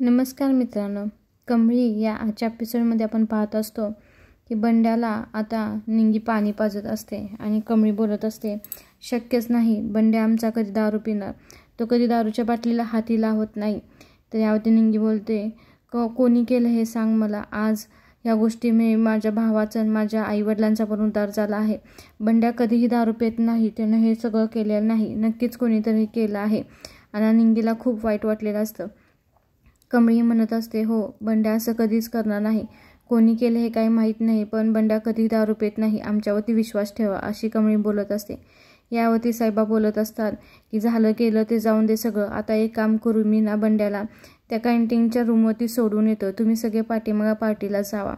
नमस्कार मित्रांनो, कमळी या आजच्या एपिसोडमध्ये आपण पाहत असतो की बंड्याला आता निंगी पाणी पाजत असते आणि कमळी बोलत असते, शक्यच नाही, बंड्या आमचा कधी दारू पिणार, तो कधी दारूच्या बाटलीला हाती लावत नाही. तर यावरती निंगी बोलते, कोणी केलं हे सांग मला. आज या गोष्टी मी माझ्या भावाचा आणि माझ्या आईवडिलांचा पण उद्धार झाला आहे. बंड्या कधीही दारू पित नाही, त्यानं हे सगळं केलेलं नाही, नक्कीच कोणीतरी केलं आहे. आणि निंगीला खूप वाईट वाटलेलं असतं. कमळी म्हणत असते, हो, बंड्या असं कधीच करणार नाही, कोणी केलं हे काही माहीत नाही, पण बंड्या कधी दारू पित नाही, आमच्यावरती विश्वास ठेवा, अशी कमळी बोलत असते. यावरती साहेबा बोलत असतात की झालं केलं ते जाऊन दे सगळं, आता एक काम करू, मी ना बंड्याला त्या कॅन्टीनच्या रूमवरती सोडून येतो, तुम्ही सगळे पाठीमागा पार्टीला जावा.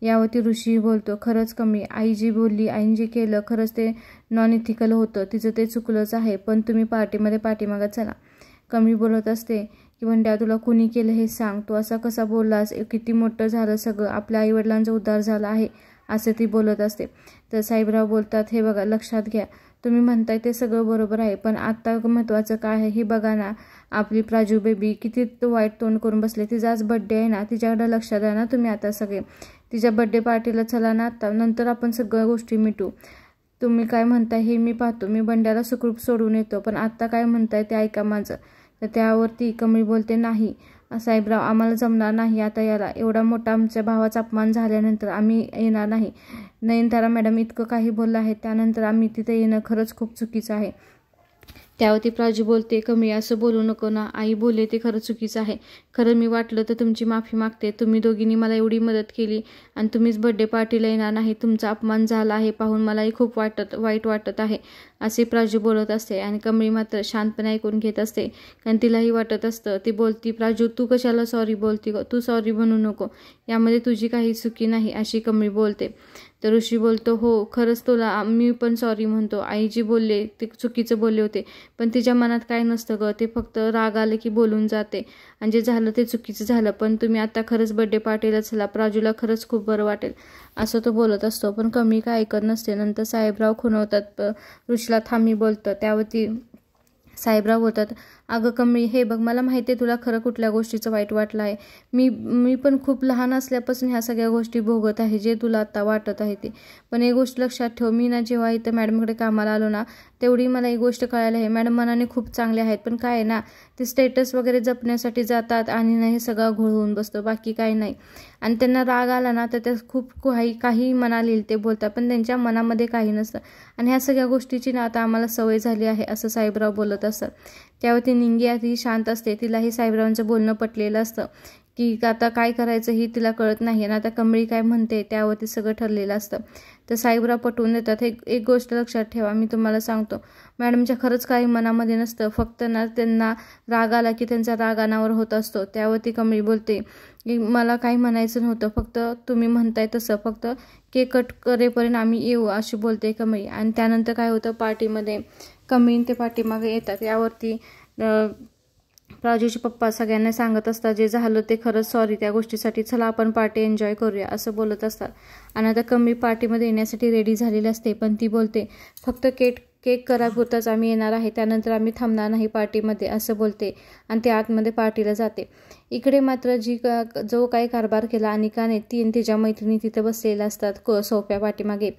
यावरती ऋषी बोलतो, खरंच कमळी, आई जी बोलली, आईने जे केलं खरंच ते नॉन इथिकल होतं, तिचं ते चुकलंच आहे, पण तुम्ही पार्टीमध्ये पाठीमागा चला. कमळी बोलत असते की बंड्या, तुला कुणी केलं हे सांग, तू असा कसा बोललास, किती मोठं झालं सगळं, आपल्या आईवडिलांचा उद्धार झाला आहे, असं ती बोलत असते. तर साहेबराव बोलतात, हे बघा, लक्षात घ्या, तुम्ही म्हणताय ते सगळं बरोबर आहे, पण आता महत्त्वाचं काय आहे हे बघा ना, आपली प्राजू बेबी किती वाईट तोंड करून बसले, तिचा आज बड्डे आहे ना, तिच्याकडे लक्ष द्या ना तुम्ही आता सगळे, तिच्या बड्डे पार्टीला चला ना आता, नंतर आपण सगळ्या गोष्टी मिटू. तुम्ही काय म्हणताय हे मी पाहतो, मी बंड्याला सुखरूप सोडून येतो, पण आत्ता काय म्हणताय ते ऐका माझं. तर त्यावरती कमळी बोलते, नाही साहेबराव, आम्हाला जमणार नाही आता, याला एवढा मोठा आमच्या भावाचा अपमान झाल्यानंतर आम्ही येणार नाही. नयनतारा मॅडम इतकं काही बोललं आहे, त्यानंतर आम्ही तिथे येणं खरंच खूप चुकीचं आहे. त्यावरती प्राजू बोलते, कमळी असं बोलू नको ना, आई बोलले ते खरं चुकीचं आहे, खरं मी वाटलं तर तुमची माफी मागते, तुम्ही दोघींनी मला एवढी मदत केली आणि तुम्हीच बड्डे पार्टीला येणार नाही, तुमचा अपमान झाला आहे पाहून मलाही खूप वाईट वाटत आहे, असे प्राजू बोलत असते. आणि कमळी मात्र शांतपणे ऐकून घेत असते, कारण तिलाही वाटत असतं. ती बोलती, प्राजू तू कशाला सॉरी बोलती, तू सॉरी बनू नको, यामध्ये तुझी काही चुकी नाही, अशी कमळी बोलते. तर ऋषी बोलतो, हो खरंच तुला मी पण सॉरी म्हणतो, आई जी बोलले ते चुकीचं बोलले होते, पण तिच्या मनात काय नसतं ग, ते फक्त राग आलं की बोलून जाते, आणि जे झालं ते चुकीचं झालं, पण तुम्ही आता खरंच बड्डे पार्टीला चला, प्राजूला खरंच खूप बरं वाटेल, असं तो बोलत असतो. पण कमी काय ऐकत नसते. नंतर साहेबराव खुणवतात ऋषीला, थांबी बोलतं. त्यावरती साहेबराव बोलतात, अगं कमळी, हे बघ, मला माहिती आहे तुला खरं कुठल्या गोष्टीचं वाईट वाटलं आहे, मी पण खूप लहान असल्यापासून ह्या सगळ्या गोष्टी भोगत आहे, जे तुला आता वाटत आहे ते, पण एक गोष्ट लक्षात ठेव, मी ना जेव्हा इथं मॅडमकडे कामाला आलो ना, तेवढी मला एक गोष्ट कळायला आहे, मॅडम मनाने खूप चांगले आहेत, पण काय आहे ना, ते स्टेटस वगैरे जपण्यासाठी जातात आणि ना हे सगळं घोळ होऊन बसतं, बाकी काही नाही. आणि त्यांना राग आला ना तर ते खूप काही मनाला येईल ते बोलतात, पण त्यांच्या मनामध्ये काही नसतं, आणि ह्या सगळ्या गोष्टीची ना आता आम्हाला सवय झाली आहे, असं साहेबराव बोलत असतात. त्यावरती निंगी आधी शांत असते, तिलाही साहेबरावांचं बोलणं पटलेलं असतं की आता काय करायचं ही तिला कळत नाही, आणि आता कमळी काय म्हणते त्यावरती सगळं ठरलेलं असतं. तर साहेबराव पटवून देतात, एक गोष्ट लक्षात ठेवा, मी तुम्हाला सांगतो, मॅडमच्या खरंच काही मनामध्ये नसतं, फक्त ना त्यांना राग आला की त्यांचा राग अनावर होत असतो. त्यावरती कमळी बोलते की मला काही म्हणायचं नव्हतं, फक्त तुम्ही म्हणताय तसं, फक्त केक कट करेपर्यंत आम्ही येऊ, अशी बोलते कमळी. आणि त्यानंतर काय होतं, पार्टीमध्ये कमळी ते पाठीमागे येतात. यावरती प्राजूचे पप्पा सगळ्यांना सांगत असतात, जे झालं ते खरंच सॉरी त्या गोष्टीसाठी, चला आपण पार्टी एन्जॉय करूया, असं बोलत असतात. आणि आता कमळी पार्टीमध्ये येण्यासाठी रेडी झालेली असते, पण ती बोलते, फक्त केक करापुरताच आम्ही येणार आहे, त्यानंतर आम्ही थांबणार नाही पार्टीमध्ये, असं बोलते, आणि ते आतमध्ये पार्टीला जाते. इकडे मात्र जो काही कारभार केला अनिकाने, ती आणि तिच्या मैत्रिणी तिथं बसलेल्या असतात सोफ्या पाठीमागे.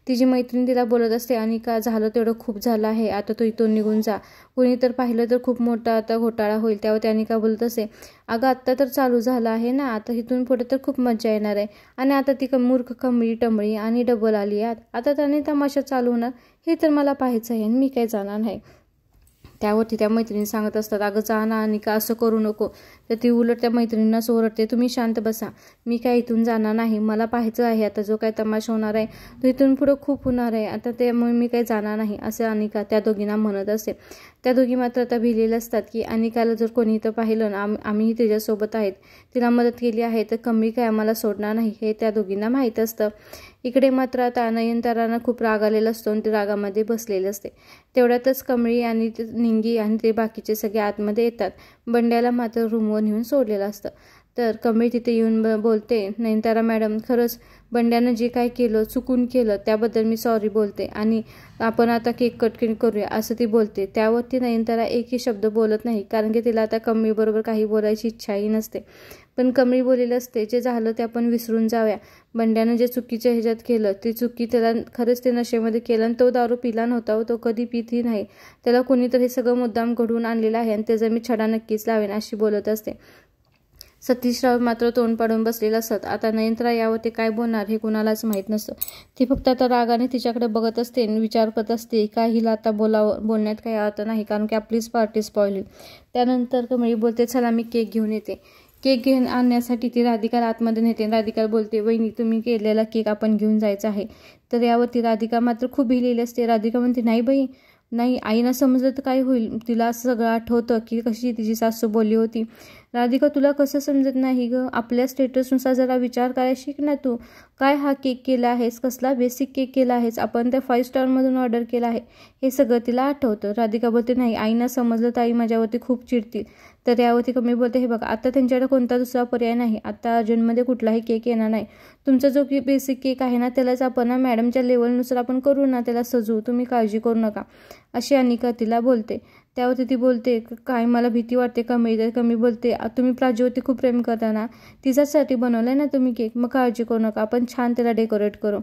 तिची मैत्रीण तिला बोलत असते, अनिका झालं तेवढं खूप झालं आहे, आता तू इथून निघून जा, कुणी तर पाहिलं तर खूप मोठा आता घोटाळा होईल. त्यावर अनिका बोलत असते, अगं आत्ता तर चालू झालं आहे ना, आता इथून पुढे तर खूप मजा येणार आहे, आणि आता ती मूर्ख कमळी टमळी आणि डबल आली आता त्याने तमाशा चालू होणार, हे तर मला पाहायचं आहे, आणि मी काही जाणार नाही. त्यावरती त्या मैत्रिणी सांगत असतात, अगं जा ना अनिका, असं करू नको. तर ती उलट त्या मैत्रिणींना ओरडते, तुम्ही शांत बसा, मी काय इथून जाणार नाही, मला पाहायचं आहे आता जो काय तमाशा होणार आहे तो इथून पुढं खूप होणार आहे, आता त्यामुळे मी काही जाणार नाही, असं अनिका त्या दोघींना म्हणत असते. त्या दोघी मात्र आता भिलेल्या असतात की अनिकाला जर कोणी इथं पाहिलं ना, आम्हीही तिच्यासोबत आहेत, तिला मदत केली आहे, तर कमळी काय आम्हाला सोडणार नाही, हे त्या दोघींना माहीत असतं. इकडे मात्र आता नयनतारांना खूप राग आलेला असतो आणि ते रागामध्ये बसलेले असते. तेवढ्यातच कमळी आणि निंगी आणि ते बाकीचे सगळे आतमध्ये येतात. बंड्याला मात्र रूमवर नेऊन सोडलेलं असतं. तर कमळी तिथे येऊन बोलते, नयनतारा मॅडम, खरंच बंड्यानं जे काय केलं चुकून केलं त्याबद्दल मी सॉरी बोलते आणि आपण आता केक कट करूया असं ती बोलते. त्यावरती नयनतारा एकही शब्द बोलत नाही, कारण की तिला आता कमळीबरोबर काही बोलायची इच्छाही नसते. पण कमळी बोललेलं असते, जे झालं ते आपण विसरून जाऊया. बंड्यानं जे चुकीच्या ह्याच्यात केलं ती चुकी त्याला खरंच ते नशेमध्ये केलं आणि तो दारू पिला नव्हता, तो कधी पितही नाही. त्याला कोणीतरी हे सगळं मुद्दाम घडवून आणलेलं आहे आणि त्याचा मी छडा नक्कीच लावेन अशी बोलत असते. सतीशराव मात्र तोंड पाडून बसलेला असत. आता नयनतारा यावरती काय बोलणार हे कुणालाच माहीत नसतं. ती फक्त आता रागाने तिच्याकडे बघत असते आणि विचार करत असते का हिला आता बोलण्यात काही अर्थ नाही, कारण की आपलीच पार्टी स्पॉइल होईल. त्यानंतर कमळी बोलते, चला मी केक घेऊन येते. केक घेऊन आणण्यासाठी ती राधिकाला आतमध्ये नेते. राधिका बोलते, वहिनी तुम्ही केलेला केक आपण घेऊन जायचा आहे. तर यावरती राधिका मात्र खूप भिलेली असते. राधिका म्हणते, नाही बाई नाही, आईना समजलं तर काय होईल. तिला असं सगळं आठवतं की कशी तिची सासू बोलली होती. राधिका तुला कसं समजत नाही ग, आपल्या स्टेटसनुसार जरा विचार करायला शिक ना तू. काय हा केक केला आहेस, कसला बेसिक केक केला आहेस, आपण त्या 5 स्टारमधून ऑर्डर केला आहे, हे सगळं तिला आठवतं. राधिका बोलते, नाही आईना समजलं तर आई माझ्यावरती खूप चिडतील. तर यावरती कमी बोलते, हे बघा आता त्यांच्याकडे कोणता दुसरा पर्याय नाही, आता अर्जंटमध्ये कुठलाही केक येणार नाही. तुमचा जो की बेसिक केक आहे ना त्यालाच आपण ना मॅडमच्या लेवलनुसार आपण करू ना, त्याला सजवू, तुम्ही काळजी करू नका अशी अनिका तिला बोलते. त्यावरती ती बोलते, काय मला भीती वाटते कमी. कमी बोलते, तुम्ही प्राजूवरती खूप प्रेम करता ना, तिच्यासाठी बनवलाय ना तुम्ही केक, मग काळजी करू नका, आपण छान त्याला डेकोरेट करू.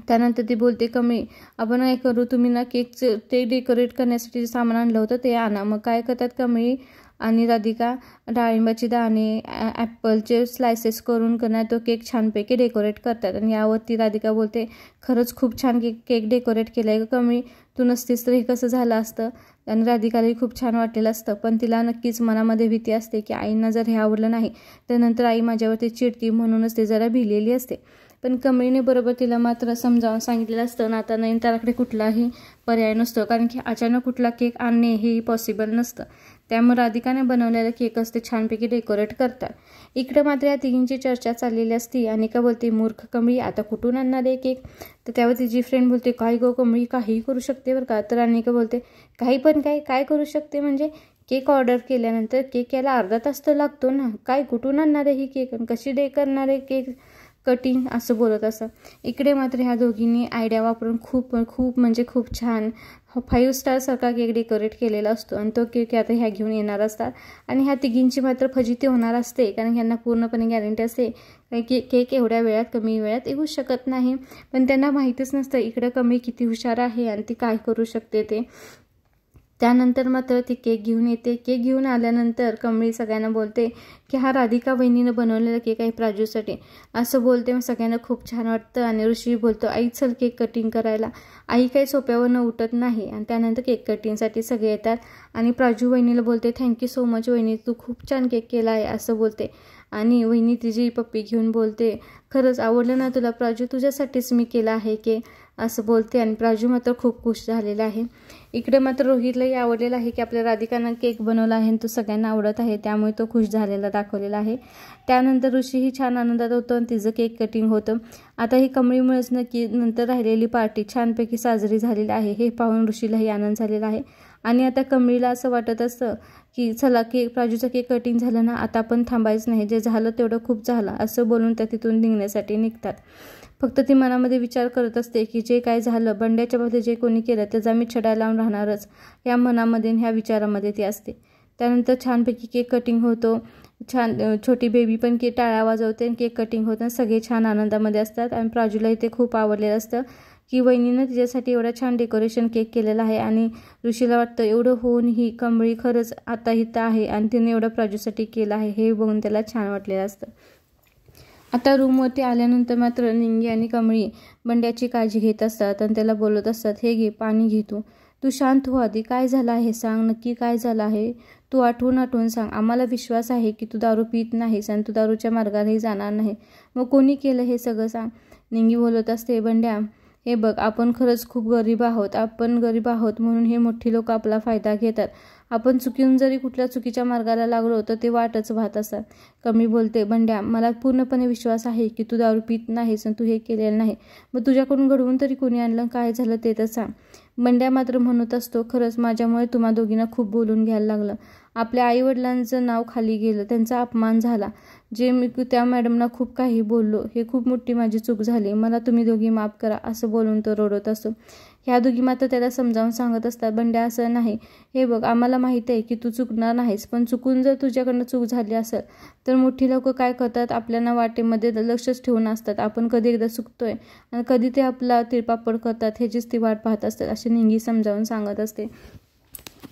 त्यानंतर ती बोलते, कमी आपण काय करू, तुम्ही ना केकचं ते डेकोरेट करण्यासाठी जे सामान आणलं होतं ते आणा. मग काय करतात कमी आणि राधिका डाळिंबाचे दाणे ॲपलचे स्लायसेस करून करणार तो केक छानपैकी डेकोरेट करतात. आणि यावरती राधिका बोलते, खरंच खूप छान केक डेकोरेट केलं आहे कमी, तू नसतीस तर हे कसं झालं असतं. आणि राधिकालाही खूप छान वाटलेलं असतं, पण तिला नक्कीच मनामध्ये भीती असते की आईंना जर हे आवडलं नाही तर नंतर आई माझ्यावरती चिडती, म्हणूनच ते जरा भिलेली असते. पण कमळीने बरोबर तिला मात्र समजावून सांगितलेलं असतं ना, आता नयनताराकडे कुठलाही पर्याय नसतो, कारण की अचानक कुठला केक आणणे हेही पॉसिबल नसतं. त्यामुळे राधिकाने बनवलेला केकच ते छानपैकी डेकोरेट करतात. इकडे मात्र या तिघींची चर्चा चाललेली असती. अनिका बोलते, मूर्ख कमळी, आता कुठून आणणार आहे केक. तर त्यावर तिची फ्रेंड बोलते, काय गो कमळी, काहीही करू शकते बरं का. तर अनिका बोलते, काही पण काय करू शकते म्हणजे, केक ऑर्डर केल्यानंतर केक यायला अर्धा तास तर लागतो ना, काय कुठून आणणार आहे ही केक आणि कशी करणार आहे केक कटिंग असं बोलत असं. इकडे मात्र ह्या दोघींनी आयडिया वापरून खूप म्हणजे खूप छान 5 स्टारसारखा केक डेकोरेट केलेला असतो आणि तो केक आता ह्या घेऊन येणार असतात. आणि ह्या तिघींची मात्र फजिती होणार असते, कारण ह्यांना पूर्णपणे गॅरंटी असते की केक एवढ्या वेळात कमी वेळात येऊ शकत नाही. पण त्यांना माहीतच नसतं इकडं कमी किती हुशार आहे आणि ती काय करू शकते ते. त्यानंतर मात्र ती केक घेऊन येते. केक घेऊन आल्यानंतर कमळी सगळ्यांना बोलते की हा राधिका बहिणीनं बनवलेला केक आहे प्राजूसाठी असं बोलते. मग सगळ्यांना खूप छान वाटतं आणि ऋषी बोलतो, आई चल केक कटिंग करायला. आई काही सोप्यावरनं उठत नाही आणि त्यानंतर केक कटिंगसाठी सगळे येतात आणि प्राजू वहिनीला बोलते, थँक्यू सो मच वहिनी, तू खूप छान केक केला आहे असं बोलते. आणि वहिनी तिची पप्पी घेऊन बोलते, खरंच आवडलं ना तुला प्राजू, तुझ्यासाठीच मी केला आहे केक असं बोलते. आणि प्राजू मात्र खूप खुश झालेला आहे. इकडे मात्र रोहितलाही आवडलेलं आहे की आपल्या राधिकानं केक बनवला आहे आणि तो सगळ्यांना आवडत आहे, त्यामुळे तो खुश झालेला दाखवलेला आहे. त्यानंतर ऋषीही छान आनंदात होतं आणि तिचं केक कटिंग होतं. आता ही कमळीमुळेच नक्की नंतर राहिलेली पार्टी छानपैकी साजरी झालेली आहे हे पाहून ऋषीलाही आनंद झालेला आहे. आणि आता कमळीला असं वाटत असतं की चला केक प्राजूचं केक कटिंग झालं ना, आता आपण थांबायचं नाही, जे झालं तेवढं खूप झालं असं बोलून त्या तिथून निघण्यासाठी निघतात. फक्त ती मनामध्ये विचार करत असते की जे काय झालं बंड्याच्या बाबतीत जे कोणी केलं त्याचा मी छडा लावून राहणारच, या मनामध्ये ह्या विचारामध्ये ती असते. त्यानंतर छानपैकी केक कटिंग होतो. छान छोटी बेबी पण टाळ्या वाजवते आणि केक कटिंग होतं. सगळे छान आनंदामध्ये असतात आणि प्राजूलाही ते खूप आवडलेलं असतं की वहिनीनं तिच्यासाठी एवढा छान डेकोरेशन केक केलेला आहे. आणि ऋषीला वाटतं एवढं होऊन ही कमळी खरंच आता हिथं आहे आणि तिने एवढं प्राजूसाठी केलं आहे हे बघून त्याला छान वाटलेलं असतं. आता रूमवरती आल्यानंतर मात्र निंगी आणि कमळी बंड्याची काळजी घेत असतात आणि त्याला बोलत असतात, हे घे पाणी घे, तू शांत हो आधी, काय झालं आहे सांग, नक्की काय झालं आहे, तू आठवून सांग, आम्हाला विश्वास आहे की तू दारू पित नाहीस आणि तू दारूच्या मार्गानेही जाणार नाही, मग कोणी केलं हे सगळं सांग. निंगी बोलत असते, बंड्या हे बघ आपण खरंच खूप गरीब आहोत म्हणून हे मोठी लोक आपला फायदा घेतात, आपण चुकीहून जरी कुठल्या चुकीच्या मार्गाला लागलो तर ते वाटच वाहत असतात. कमी बोलते, बंड्या मला पूर्णपणे विश्वास आहे की तू दारू पित नाहीस आणि तू हे केलेलं नाही, मग तुझ्याकडून घडवून तरी कोणी आणलं, काय झालं ते तर सांग. बंड्या मात्र म्हणत असतो, खरंच माझ्यामुळे तुम्हा दोघींना खूप बोलून घ्यायला लागलं, आपल्या आईवडिलांचं नाव खाली गेलं, त्यांचा अपमान झाला, जे मी त्या मॅडमना खूप काही बोललो, हे खूप मोठी माझी चूक झाली, मला तुम्ही दोघी माफ करा असं बोलून तो रडत असतो. ह्या दोघी मात्र त्याला समजावून सांगत असतात, बंड्या असं नाही, हे बघ आम्हाला माहिती आहे की तू चुकणार नाहीस, पण चुकून जर तुझ्याकडनं चूक झाली असेल तर मोठी लोक काय करतात, आपल्याला वाटेमध्ये लक्षच ठेवून असतात, आपण कधी एकदा चुकतोय आणि कधी ते आपला तिळपापड करतात ह्याचीच ती वाट पाहत असतात असे निंगी समजावून सांगत असते.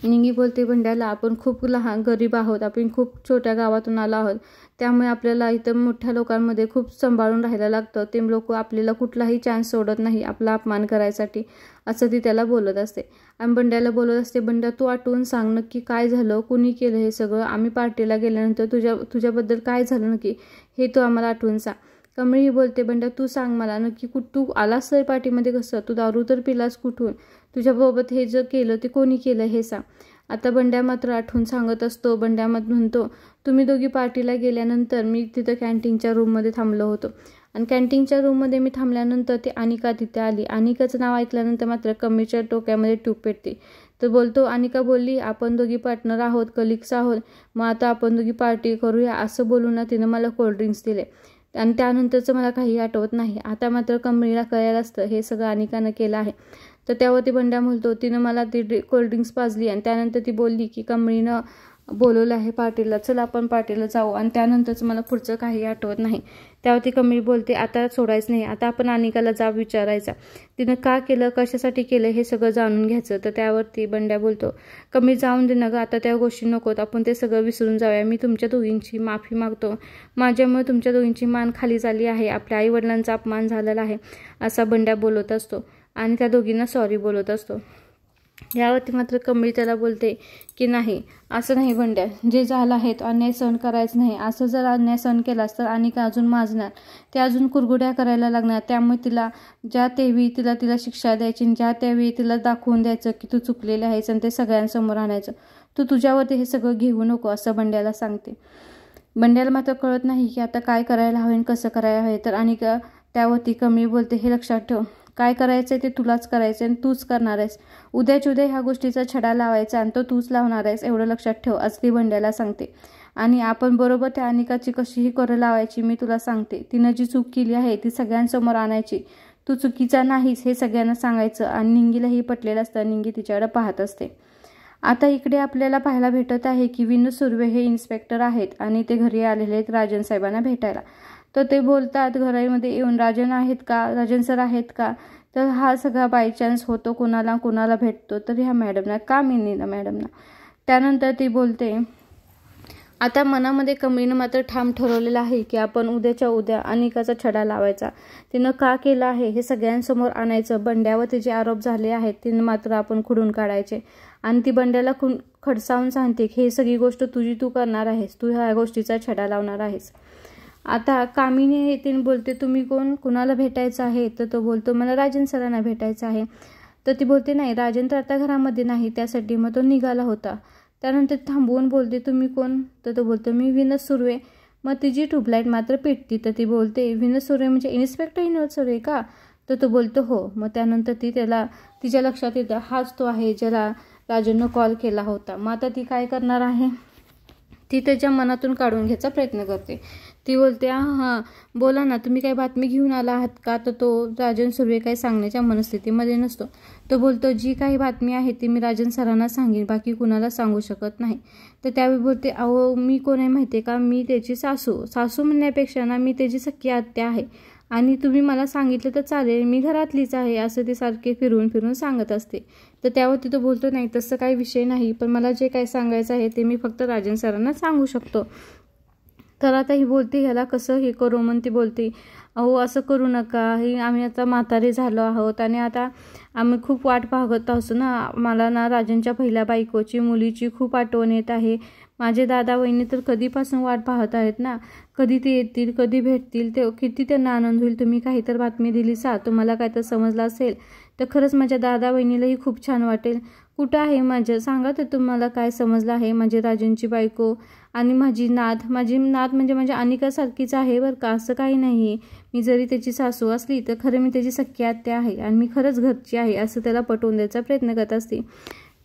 निंगी बोलते बंड्याला, आपण खूप लहान गरीब आहोत, आपण खूप छोट्या गावातून आलो आहोत, त्यामुळे आपल्याला इथं मोठ्या लोकांमध्ये खूप सांभाळून राहायला लागतं, ते लोक आपल्याला कुठलाही चान्स सोडत नाही आपला अपमान करायसाठी असं ती त्याला बोलत असते. आणि बंड्याला बोलत असते, बंड्या तू आठवून सांग नक्की काय झालं, कुणी केलं हे सगळं, आम्ही पार्टीला गेल्यानंतर तुझ्याबद्दल काय झालं नक्की हे तू आम्हाला आठवून सांग. कमळी ही बोलते, बंड्या तू सांग मला नक्की तू आलास तर पार्टीमध्ये कसं, तू दारू तर पिलास कुठून, तुझ्याबाबत हे जर केलं ते कोणी केलं हे सांग. आता बंड्या मात्र आठवून सांगत असतो. बंड्या म्हणतो, तुम्ही दोघी पार्टीला गेल्यानंतर मी तिथं कॅन्टीनच्या रूममध्ये थांबलो होतो आणि कॅन्टीनच्या रूममध्ये मी थांबल्यानंतर ती अनिका तिथे आली. अनिकाचं नाव ऐकल्यानंतर मात्र कमळीच्या डोक्यामध्ये ट्यूब पेटते. तर बोलतो, अनिका बोलली आपण दोघी पार्टनर आहोत, कलिग्स आहोत, मग आता आपण दोघी पार्टी करूया असं बोलून ना तिनं मला कोल्ड्रिंक्स दिले आणि त्यानंतरचं मला काही आठवत नाही. आता मात्र कमळीला कळायला असतं हे सगळं अनिकानं केलं आहे. तर त्यावरती बंड्या म्हणतो, तिनं मला ती कोल्ड्रिंक्स पाजली आणि त्यानंतर ती बोलली की कमळीनं बोलवलं आहे पार्टीला, चला आपण पार्टीला जाऊ, आणि त्यानंतरचं मला पुढचं काही आठवत नाही. त्यावरती कमळी बोलते, आता सोडायचं नाही, आता आपण अनिकाला जाब विचारायचा, तिनं का केलं, कशासाठी केलं हे सगळं जाणून घ्यायचं. तर त्यावरती बंड्या बोलतो, कमी जाऊन दे ना गं, आता त्या गोष्टी नकोत, आपण ते सगळं विसरून जाऊया, मी तुमच्या दोघींची माफी मागतो, माझ्यामुळे तुमच्या दोघींची मान खाली झाली आहे, आपल्या आईवडिलांचा अपमान झालेला आहे असा बंड्या बोलत असतो आणि त्या दोघींना सॉरी बोलत असतो. यावरती मात्र कमळी त्याला बोलते की नाही, असं नाही बंड्या, जे झालं आहे तो अन्याय सहन करायचं नाही, असं जर अन्याय सहन केलास तर अनिका अजून माजणार, ते अजून कुरघुड्या करायला लागणार, त्यामुळे तिला ज्या तेवी तिला शिक्षा द्यायची, ज्या त्यावेळी तिला दाखवून द्यायचं की तू चुकलेलं आहेस आणि ते सगळ्यांसमोर आणायचं, तू तुझ्यावरती हे सगळं घेऊ नको असं बंड्याला सांगते. बंड्याला मात्र कळत नाही की आता काय करायला हवे आणि कसं करायला हवे. तर अनिका त्यावरती कमळी बोलते, हे लक्षात ठेव, काय करायचं आहे ते तुलाच करायचं आणि तूच करणार आहेस, उद्याच्या उद्या ह्या गोष्टीचा छडा लावायचा आणि तो तूच लावणार आहेस एवढं लक्षात ठेव असं ती बंड्याला सांगते. आणि आपण बरोबर त्या अनिकाची कशीही करू लावायची मी तुला सांगते, तिनं जी चूक केली आहे ती सगळ्यांसमोर आणायची, तू चुकीचा नाहीस हे सगळ्यांना सांगायचं. आणि निंगीलाही पटलेलं असतं, निंगी तिच्याकडे पाहत असते. आता इकडे आपल्याला पाहायला भेटत आहे की विनोद सुर्वे हे इन्स्पेक्टर आहेत आणि ते घरी आलेले आहेत राजन साहेबांना भेटायला. तर ते बोलतात घरामध्ये येऊन, राजन आहेत का, राजन सर आहेत का. तर हा सगळा बाय चान्स होतो, कोणाला भेटतो तर ह्या मॅडमना, कामिनीला मॅडमना. त्यानंतर ती बोलते, आता मनामध्ये कमळीनं मात्र ठाम ठरवलेलं आहे की आपण उद्याच्या उद्या अनिकाचा छडा लावायचा, तिनं का केलं आहे हे सगळ्यांसमोर आणायचं, बंड्यावर जे आरोप झाले आहेत तिनं मात्र आपण खुडून काढायचे. आणि ती बंड्याला खडसावून सांगते की हे सगळी गोष्ट तू करणार आहेस, तू ह्या गोष्टीचा छडा लावणार आहेस. आता कामिनी येते बोलते, तुम्ही कुणाला भेटायचं आहे. तर तो बोलतो, मला राजन सरांना भेटायचं आहे. तर ती बोलते, नाही राजन तर आता घरामध्ये नाही, त्यासाठी मग तो निघाला होता. त्यानंतर थांबवून बोलते, तुम्ही कोण. तर तो बोलतो, मी विनोद सुर्वे. मग तिची ट्यूबलाईट मात्र पेटती. तर ती बोलते, विनोद सुर्वे म्हणजे इन्स्पेक्टर विनोद सुर्वे का. तर तो बोलतो हो. मग त्यानंतर तिच्या लक्षात येतं हाच तो आहे ज्याला राजननं कॉल केला होता. मग आता ती काय करणार आहे, ती त्याच्या मनातून काढून घ्यायचा प्रयत्न करते. ती बोलते, हां बोला ना, तुम्ही काही बातमी घेऊन आला आहात का. तर तो राजन सुर्वे काही सांगण्याच्या मनस्थितीमध्ये नसतो. तो बोलतो, जी काही बातमी आहे ती मी राजन सरांना सांगेन, बाकी कुणाला सांगू शकत नाही. तर त्यावेळी बोलते, अहो मी कोण आहे माहिती आहे का, मी त्याची सासू म्हणण्यापेक्षा ना मी त्याची सख्खी आत्या आहे आणि तुम्ही मला सांगितलं तर चालेल, मी घरातलीच आहे असं ती सारखे फिरून सांगत असते. तर त्यावरती तो बोलतो, नाही तसं काही विषय नाही, पण मला जे काही सांगायचं आहे ते मी फक्त राजन सरांना सांगू शकतो. तर आता ही बोलते, ह्याला कसं हे करू. म्हणून ती बोलते, अहो असं करू नका, हे आम्ही आता म्हातारे झालो आहोत आणि आता आम्ही खूप वाट पाहत आहोत ना, मला ना राजनच्या पहिल्या बायकोची मुलीची खूप आठवण येत आहे. माझे दादा वहिनी तर कधीपासून वाट पाहत आहेत ना, कधी ते येतील, कधी भेटतील, ते किती त्यांना आनंद होईल. तुम्ही काही तर बातमी दिली तुम्हाला काय तर समजलं असेल तर खरंच माझ्या दादा वहिनीलाही खूप छान वाटेल. कुठं आहे माझं, सांगा तर तुम्हाला काय समजलं आहे. माझी राजनची बायको आणि माझी नात म्हणजे माझ्या अनिकासारखीच आहे बरं का, असं काही नाही. मी जरी त्याची सासू असली तर खरं मी त्याची सख्खी आत्या आहे आणि मी खरंच घरची आहे असं त्याला पटवून द्यायचा प्रयत्न करत असते.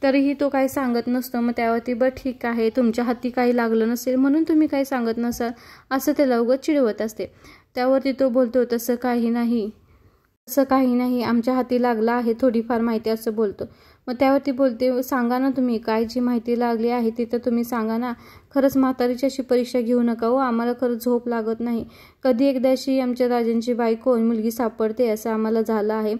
तरीही तो काही सांगत नसतो. मग त्यावरती बरं ठीक आहे, तुमच्या हाती काही लागलं नसेल म्हणून तुम्ही काही सांगत नसाल असं त्याला उगाच चिडवत असते. त्यावरती तो बोलतो तसं काही नाही, आमच्या हाती लागला आहे थोडीफार माहिती असं बोलतो. मग त्यावरती बोलते सांगा ना तुम्ही काय जी माहिती लागली आहे ती तर तुम्ही सांगा ना. खरंच म्हातारीची अशी परीक्षा घेऊ नका हो, आम्हाला खरंच झोप लागत नाही. कधी एकदाशी आमच्या राजांची बायको मुलगी सापडते असं आम्हाला झालं आहे.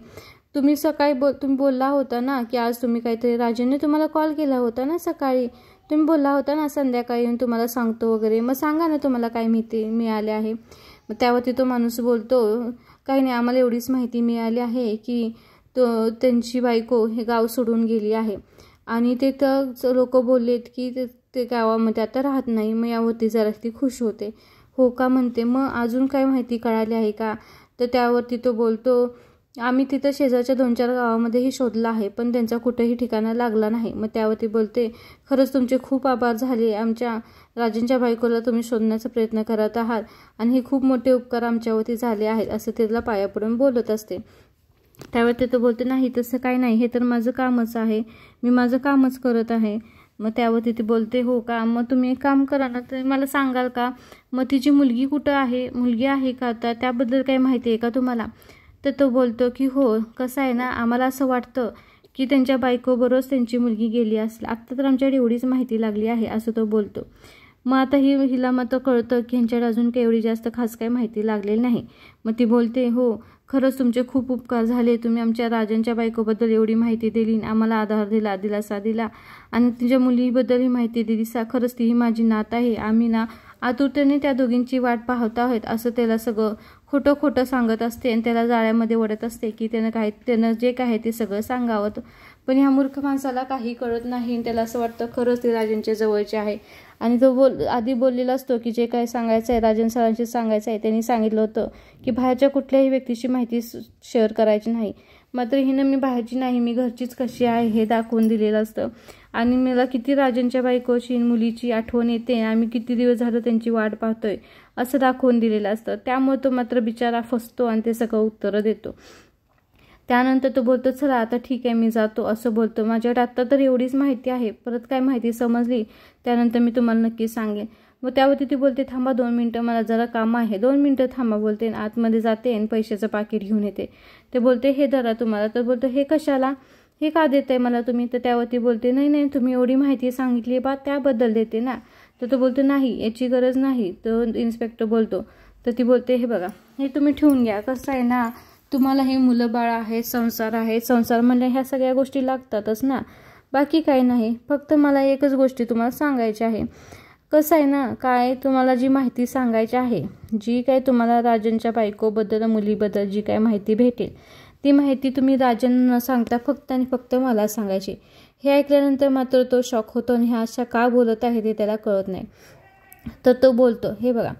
तुम्ही सकाळी तुम्ही बोलला होता ना की आज तुम्ही काहीतरी राजांनी तुम्हाला कॉल केला होता ना सकाळी, तुम्ही बोलला होता ना संध्याकाळी येऊन तुम्हाला सांगतो वगैरे. मग सांगा ना तुम्हाला काय माहिती मिळाली आहे. मग त्यावरती तो माणूस बोलतो काही नाही, आम्हाला एवढीच माहिती मिळाली आहे की त्यांची बायको हे गाव सोडून गेली आहे आणि ते तर लोक बोललेत की ते गावामध्ये आता राहत नाही. मग यावरती जरा ती खुश होते. हो का म्हणते, मग अजून काय माहिती कळाली आहे का. तर त्यावरती तो बोलतो आम्ही तिथं शेजारच्या 2-4 गावामध्येही शोधलं आहे पण त्यांचा कुठेही ठिकाणा लागला नाही. मग त्यावरती बोलते खरंच तुमचे खूप आभार झाले, आमच्या राजांच्या बायकोला तुम्ही शोधण्याचा प्रयत्न करत आहात आणि हे खूप मोठे उपकार आमच्यावरती झाले आहेत असं तिला पाया पडून बोलत असते. त्यावरती तो बोलते नाही तसं काही नाही, हे तर माझं कामच आहे, मी माझं कामच करत आहे. मग त्यावरती ती बोलते हो का, मग तुम्ही एक काम करा ना तर मला सांगाल का मग तिची मुलगी कुठं आहे, मुलगी आहे का आता, त्याबद्दल काही माहिती आहे का तुम्हाला. तर तो बोलतो की हो कसं आहे ना आम्हाला असं वाटतं की त्यांच्या बायकोबरोबरच त्यांची मुलगी गेली असेल, आत्ता तर आमच्याकडे एवढीच माहिती लागली आहे असं तो बोलतो. मग आता हिला मग तो कळतं की ह्यांच्याकडे अजून काही एवढी जास्त खास काही माहिती लागलेली नाही. मग ती बोलते हो खरंच तुमचे खूप उपकार झाले, तुम्ही आमच्या राजांच्या बायकोबद्दल एवढी माहिती दिली, आम्हाला आधार दिला, दिलासा दिला आणि तिच्या मुलीबद्दलही माहिती दिली. खरंच ती माझी नात आहे, आम्ही ना आतुरतेने त्या दोघींची वाट पाहत आहोत असं त्याला सगळं खोटं सांगत असते आणि त्याला जाळ्यामध्ये ओढत असते की त्यानं जे काय ते सगळं सांगावं. पण ह्या मूर्ख माणसाला काही कळत नाही. त्याला असं वाटतं खरंच ते राजांच्या जवळचे आहे आणि तो आधी बोललेला असतो की जे काय सांगायचं आहे राजन सरांशी सांगायचं आहे. त्यांनी सांगितलं होतं की बाहेरच्या कुठल्याही व्यक्तीची माहिती शेअर करायची नाही. मात्र हिनं मी बाहेरची नाही, मी घरचीच कशी आहे हे दाखवून दिलेलं असतं आणि मला किती राजांच्या बायकोची मुलीची आठवण येते, आम्ही किती दिवस झालं त्यांची वाट पाहतोय असं दाखवून दिलेलं असतं. त्यामुळे तो मात्र बिचारा फसतो आणि ते सगळं उत्तरं देतो. त्यानंतर तो बोलतो चला आता ठीक आहे मी जातो असं बोलतो. माझ्याकडे आत्ता तर एवढीच माहिती आहे, परत काय माहिती समजली त्यानंतर मी तुम्हाला नक्की सांगेन. मग त्यावरती ती बोलते थांबा 2 मिनटं मला जरा काम आहे. 2 मिनटं थांबा बोलते, आतमध्ये जाते आणि पैशाचं पाकिट घेऊन येते. ते बोलते हे धरा तुम्हाला. तर बोलतो हे कशाला, हे का देताय मला तुम्ही. तर त्यावरती बोलते नाही तुम्ही एवढी माहिती सांगितली बा त्याबद्दल देते ना. तर तो बोलतो नाही याची गरज नाही. तर इन्स्पेक्टर बोलतो. तर ती बोलते हे बघा हे तुम्ही ठेवून घ्या, कसं आहे ना तुम्हाला हे मुलं बाळ आहे, संसार आहे, संसार म्हणजे ह्या सगळ्या गोष्टी लागतातच ना, बाकी काही नाही. फक्त मला एकच गोष्टी तुम्हाला सांगायची आहे. कसं आहे ना काय तुम्हाला जी माहिती सांगायची आहे, जी काय तुम्हाला राजांच्या बायकोबद्दल मुलीबद्दल जी काय माहिती भेटेल ती माहिती तुम्ही राजांना न सांगता फक्त आणि फक्त मला सांगायची. हे ऐकल्यानंतर मात्र तो शॉक होतो आणि ह्या अशा का बोलत आहे ते त्याला कळत नाही. तर तो बोलतो हे बघा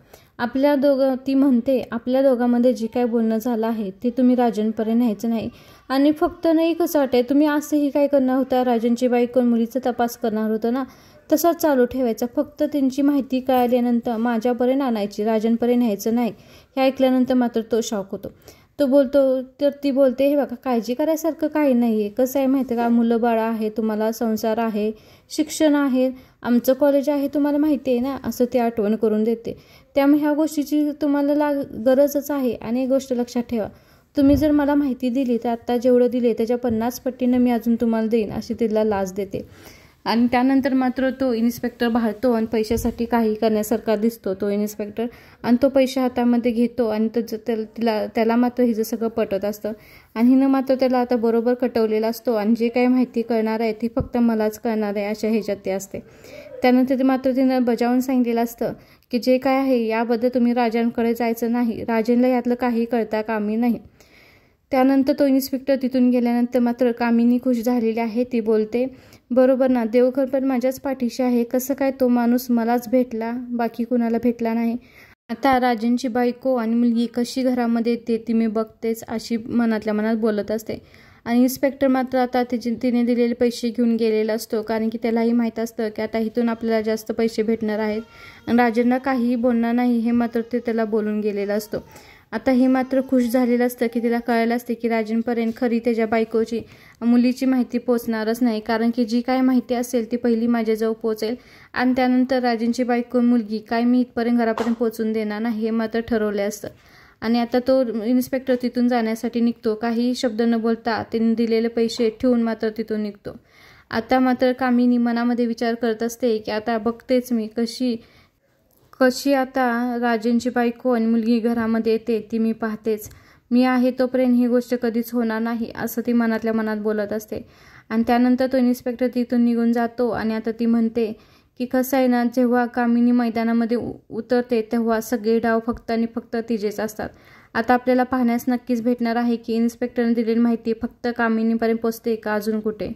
ती म्हणते आपल्या दोघांमध्ये जे काय बोलणं झालं आहे ते तुम्ही राजांपर्यंत न्यायचं नाही आणि फक्त नाही कसं वाटतंय तुम्ही असंही काय करणार होता, राजांची बायको मुलीचा तपास करणार होतं ना, तसाच चालू ठेवायचा. फक्त त्यांची माहिती कळाल्यानंतर माझ्यापर्यंत आणायची, राजांपर्यंत न्यायचं नाही. हे ऐकल्यानंतर मात्र तो शॉक होतो. तो बोलतो तर ती बोलते हे बघा काळजी करायसारखं काही नाही आहे, कसं आहे माहिती का मुलं बाळ आहे, तुम्हाला संसार आहे, शिक्षण आहे, आमचं कॉलेज आहे तुम्हाला माहिती आहे ना असं ती आठवण करून देते. त्यामुळे ह्या गोष्टीची तुम्हाला गरजच आहे. आणि एक गोष्ट लक्षात ठेवा, तुम्ही जर मला माहिती दिली तर आत्ता जेवढं दिले त्याच्या 50 पटीनं मी अजून तुम्हाला देईन अशी तिला लाच देते. आणि त्यानंतर मात्र तो इन्स्पेक्टर भाळतो आणि पैशासाठी काही करण्यासारखा दिसतो तो इन्स्पेक्टर आणि तो पैसे हातामध्ये घेतो आणि त्याला मात्र हिचं सगळं पटत असतं आणि हिनं मात्र त्याला आता बरोबर कटवलेला असतो आणि जे काही माहिती कळणार आहे ती फक्त मलाच कळणार आहे अशा ह्याच्यात ते असते. त्यानंतर ते मात्र तिनं बजावून सांगितलेलं असतं की जे काय आहे याबद्दल तुम्ही राजांकडे जायचं नाही, राजांना यातलं काही कळता कामी नाही. त्यानंतर तो इन्स्पेक्टर तिथून गेल्यानंतर मात्र कामिनी खुश झालेली आहे. ती बोलते बरोबर ना, देवघर पण माझ्याच पाठीशी आहे, कसं काय तो माणूस मलाच भेटला बाकी कुणाला भेटला नाही. आता राजांची बायको आणि मुलगी कशी घरामध्ये येते ती मी बघतेच अशी मनातल्या मनात बोलत असते. आणि इन्स्पेक्टर मात्र आता तिने दिलेले पैसे घेऊन गेलेला असतो कारण की त्यालाही माहीत असतं की आता इथून आपल्याला जास्त पैसे भेटणार आहेत आणि राजांना काहीही बोलणार नाही हे मात्र ते त्याला बोलून गेलेला असतो. आता हे मात्र खुश झालेलं असतं की तिला कळायला असते की राजेंपर्यंत खरी त्याच्या बायकोची मुलीची माहिती पोचणारच नाही, कारण की जी काय माहिती असेल ती पहिली माझ्याजवळ पोचेल आणि त्यानंतर राजेंची बायको मुलगी काय मी इथपर्यंत घरापर्यंत पोचून देणार नाही हे मात्र ठरवले असतं. आणि आता तो इन्स्पेक्टर तिथून जाण्यासाठी निघतो. काही शब्द न बोलता त्यांनी दिलेले पैसे ठेवून मात्र तिथून निघतो. आता मात्र कामिनी मनामध्ये विचार करत असते की आता बघतेच मी कशी आता राजेंची बायको आणि मुलगी घरामध्ये येते ती मी पाहतेच. मी आहे तोपर्यंत ही गोष्ट कधीच होणार नाही असं ती मनातल्या मनात बोलत असते. आणि त्यानंतर तो इन्स्पेक्टर तिथून निघून जातो. आणि आता ती म्हणते की कसं आहे ना, जेव्हा कामिनी मैदानामध्ये उतरते तेव्हा सगळे डाव फक्त आणि फक्त तिचेच असतात. आता आपल्याला पाहण्यास नक्कीच भेटणार आहे की इन्स्पेक्टरने दिलेली माहिती फक्त कामिनीपर्यंत पोचते का अजून कुठे.